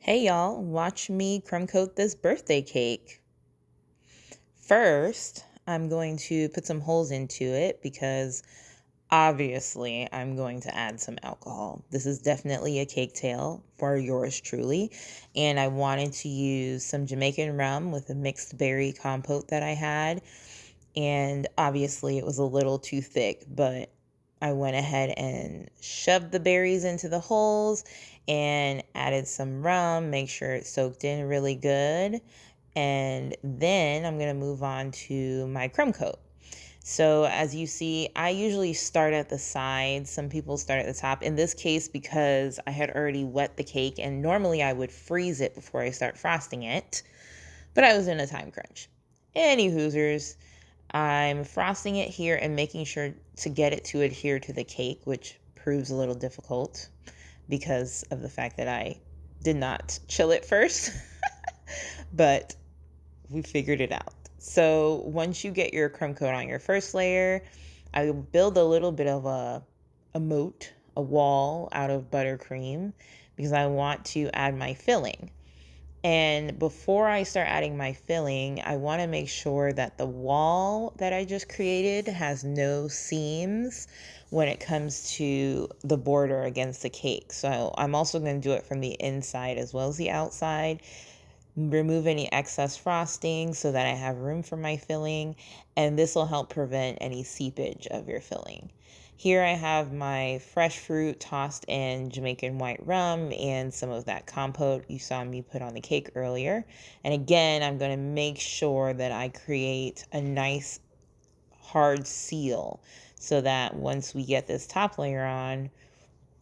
Hey y'all, watch me crumb coat this birthday cake. First, I'm going to put some holes into it because obviously I'm going to add some alcohol. This is definitely a cake tale for yours truly, and I wanted to use some Jamaican rum with a mixed berry compote that I had, and obviously it was a little too thick, but I went ahead and shoved the berries into the holes and added some rum, make sure it soaked in really good. And then I'm going to move on to my crumb coat. So as you see, I usually start at the sides. Some people start at the top. In this case, because I had already wet the cake and normally I would freeze it before I start frosting it, but I was in a time crunch. Any hoosers, I'm frosting it here and making sure to get it to adhere to the cake, which proves a little difficult because of the fact that I did not chill it first, but we figured it out. So once you get your crumb coat on your first layer, I build a little bit of a moat, a wall out of buttercream because I want to add my filling. And before I start adding my filling, I want to make sure that the wall that I just created has no seams when it comes to the border against the cake. So I'm also going to do it from the inside as well as the outside. Remove any excess frosting so that I have room for my filling, and this will help prevent any seepage of your filling. Here I have my fresh fruit tossed in Jamaican white rum and some of that compote you saw me put on the cake earlier. And again, I'm going to make sure that I create a nice hard seal so that once we get this top layer on,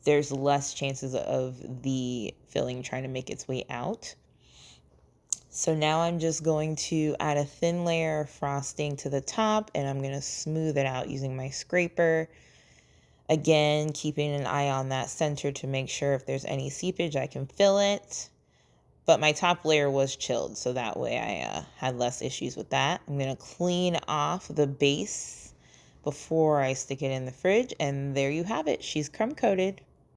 there's less chances of the filling trying to make its way out. So now I'm just going to add a thin layer of frosting to the top, and I'm going to smooth it out using my scraper. Again, keeping an eye on that center to make sure if there's any seepage, I can fill it. But my top layer was chilled, so that way I had less issues with that. I'm going to clean off the base before I stick it in the fridge, and there you have it. She's crumb coated.